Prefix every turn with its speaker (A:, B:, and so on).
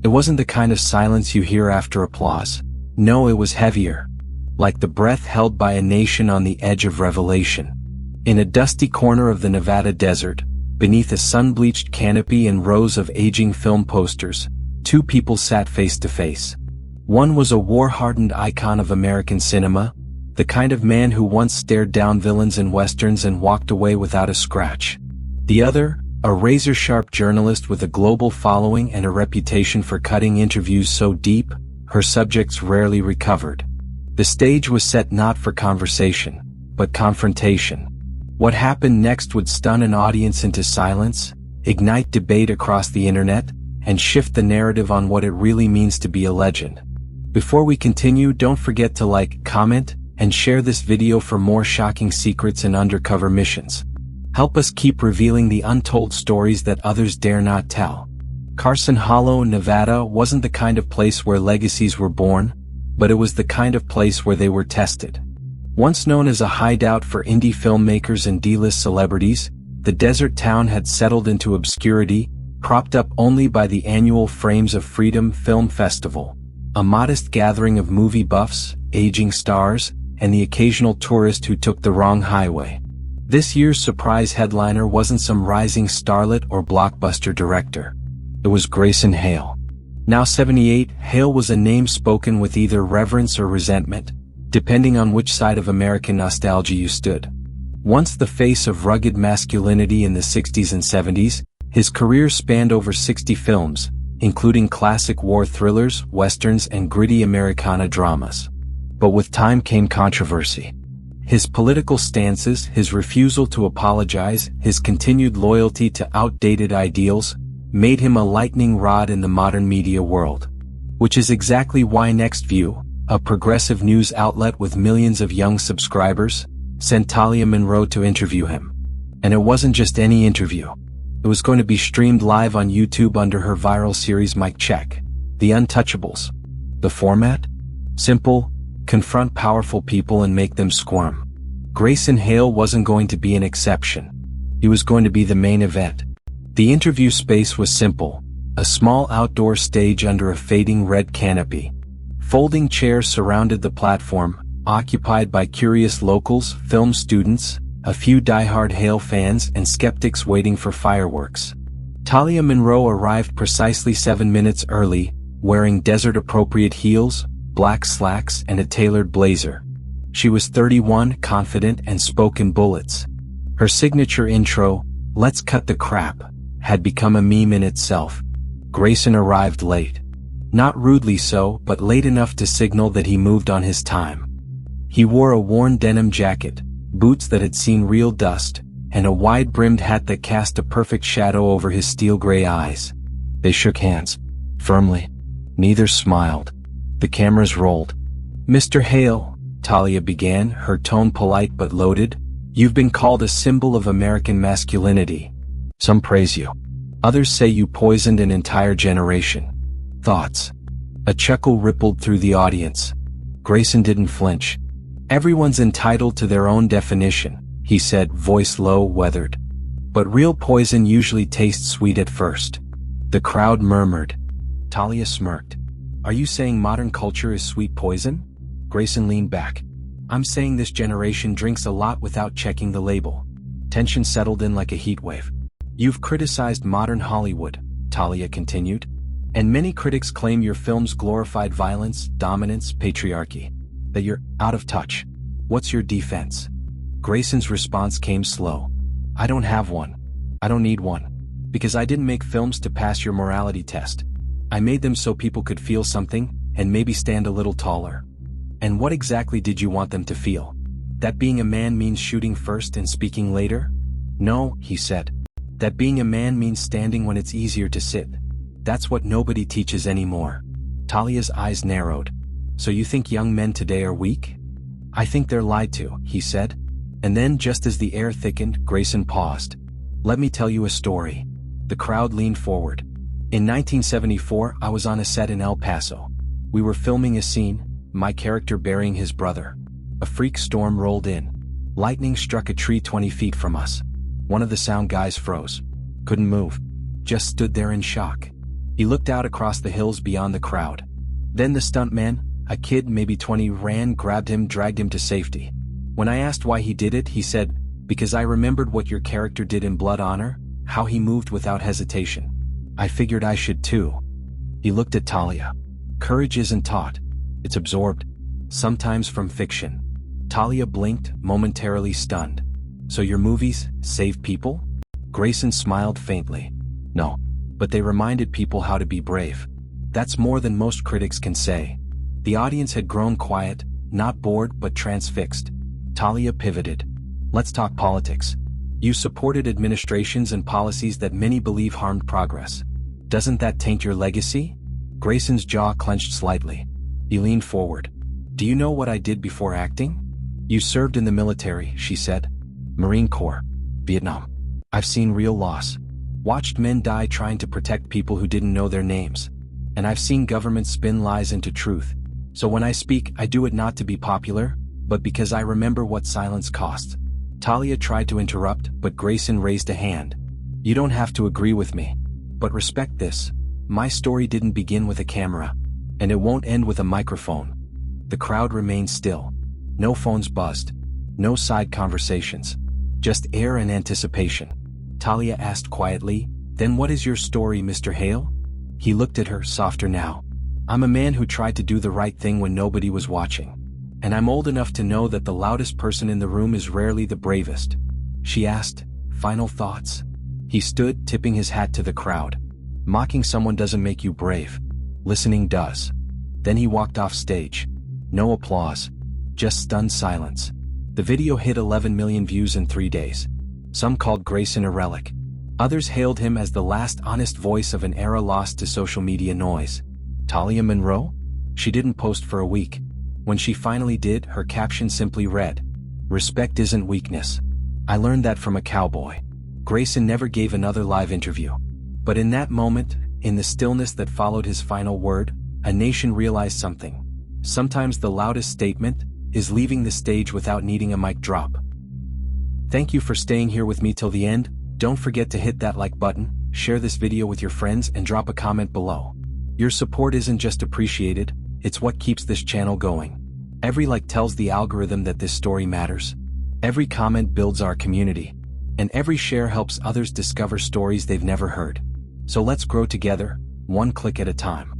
A: It wasn't the kind of silence you hear after applause. No, it was heavier. Like the breath held by a nation on the edge of revelation. In a dusty corner of the Nevada desert, beneath a sun-bleached canopy and rows of aging film posters, two people sat face to face. One was a war-hardened icon of American cinema, the kind of man who once stared down villains in westerns and walked away without a scratch. The other, a razor-sharp journalist with a global following and a reputation for cutting interviews so deep, her subjects rarely recovered. The stage was set not for conversation, but confrontation. What happened next would stun an audience into silence, ignite debate across the internet, and shift the narrative on what it really means to be a legend. Before we continue, don't forget to like, comment, and share this video for more shocking secrets and undercover missions. Help us keep revealing the untold stories that others dare not tell. Carson Hollow, Nevada wasn't the kind of place where legacies were born, but it was the kind of place where they were tested. Once known as a hideout for indie filmmakers and D-list celebrities, the desert town had settled into obscurity, propped up only by the annual Frames of Freedom Film Festival, a modest gathering of movie buffs, aging stars, and the occasional tourist who took the wrong highway. This year's surprise headliner wasn't some rising starlet or blockbuster director. It was Grayson Hale. Now 78, Hale was a name spoken with either reverence or resentment, depending on which side of American nostalgia you stood. Once the face of rugged masculinity in the 60s and 70s, his career spanned over 60 films, including classic war thrillers, westerns, and gritty Americana dramas. But with time came controversy. His political stances, his refusal to apologize, his continued loyalty to outdated ideals, made him a lightning rod in the modern media world. Which is exactly why Next View, a progressive news outlet with millions of young subscribers, sent Talia Monroe to interview him. And it wasn't just any interview. It was going to be streamed live on YouTube under her viral series Mic Check, The Untouchables. The format? Simple: confront powerful people and make them squirm. Grayson Hale wasn't going to be an exception. He was going to be the main event. The interview space was simple: a small outdoor stage under a fading red canopy. Folding chairs surrounded the platform, occupied by curious locals, film students, a few die-hard Hale fans, and skeptics waiting for fireworks. Talia Monroe arrived precisely 7 minutes early, wearing desert-appropriate heels, black slacks, and a tailored blazer. She was 31, confident, and spoke in bullets. Her signature intro, "Let's cut the crap," had become a meme in itself. Grayson arrived late. Not rudely so, but late enough to signal that he moved on his time. He wore a worn denim jacket, boots that had seen real dust, and a wide-brimmed hat that cast a perfect shadow over his steel-gray eyes. They shook hands. Firmly. Neither smiled. The cameras rolled. "Mr. Hale," Talia began, her tone polite but loaded, "you've been called a symbol of American masculinity. Some praise you. Others say you poisoned an entire generation. Thoughts?" A chuckle rippled through the audience. Grayson didn't flinch. "Everyone's entitled to their own definition," he said, voice low, weathered. "But real poison usually tastes sweet at first." The crowd murmured. Talia smirked. "Are you saying modern culture is sweet poison?" Grayson leaned back. "I'm saying this generation drinks a lot without checking the label." Tension settled in like a heatwave. "You've criticized modern Hollywood," Talia continued, "and many critics claim your films glorified violence, dominance, patriarchy. That you're out of touch. What's your defense?" Grayson's response came slow. "I don't have one. I don't need one. Because I didn't make films to pass your morality test. I made them so people could feel something, and maybe stand a little taller." "And what exactly did you want them to feel? That being a man means shooting first and speaking later?" "No," he said. "That being a man means standing when it's easier to sit. That's what nobody teaches anymore." Talia's eyes narrowed. "So you think young men today are weak?" "I think they're lied to," he said. And then, just as the air thickened, Grayson paused. "Let me tell you a story." The crowd leaned forward. "In 1974, I was on a set in El Paso. We were filming a scene, my character burying his brother. A freak storm rolled in. Lightning struck a tree 20 feet from us. One of the sound guys froze. Couldn't move. Just stood there in shock. He looked out across the hills beyond the crowd. Then the stuntman, a kid maybe 20, ran, grabbed him, dragged him to safety. When I asked why he did it, he said, "Because I remembered what your character did in Blood Honor, how he moved without hesitation. I figured I should too." He looked at Talia. "Courage isn't taught. It's absorbed. Sometimes from fiction." Talia blinked, momentarily stunned. "So your movies save people?" Grayson smiled faintly. "No. But they reminded people how to be brave. That's more than most critics can say." The audience had grown quiet, not bored but transfixed. Talia pivoted. "Let's talk politics. You supported administrations and policies that many believe harmed progress. Doesn't that taint your legacy?" Grayson's jaw clenched slightly. He leaned forward. "Do you know what I did before acting?" "You served in the military," she said. "Marine Corps. Vietnam. I've seen real loss. Watched men die trying to protect people who didn't know their names. And I've seen governments spin lies into truth. So when I speak, I do it not to be popular, but because I remember what silence costs." Talia tried to interrupt, but Grayson raised a hand. "You don't have to agree with me. But respect this. My story didn't begin with a camera. And it won't end with a microphone." The crowd remained still. No phones buzzed. No side conversations. Just air and anticipation. Talia asked quietly, "Then what is your story, Mr. Hale?" He looked at her, softer now. "I'm a man who tried to do the right thing when nobody was watching. And I'm old enough to know that the loudest person in the room is rarely the bravest." She asked, "Final thoughts?" He stood, tipping his hat to the crowd. "Mocking someone doesn't make you brave. Listening does." Then he walked off stage. No applause. Just stunned silence. The video hit 11 million views in 3 days. Some called Grayson a relic. Others hailed him as the last honest voice of an era lost to social media noise. Talia Monroe? She didn't post for a week. When she finally did, her caption simply read, "Respect isn't weakness. I learned that from a cowboy." Grayson never gave another live interview. But in that moment, in the stillness that followed his final word, a nation realized something. Sometimes the loudest statement is leaving the stage without needing a mic drop. Thank you for staying here with me till the end. Don't forget to hit that like button, share this video with your friends, and drop a comment below. Your support isn't just appreciated, it's what keeps this channel going. Every like tells the algorithm that this story matters. Every comment builds our community. And every share helps others discover stories they've never heard. So let's grow together, one click at a time.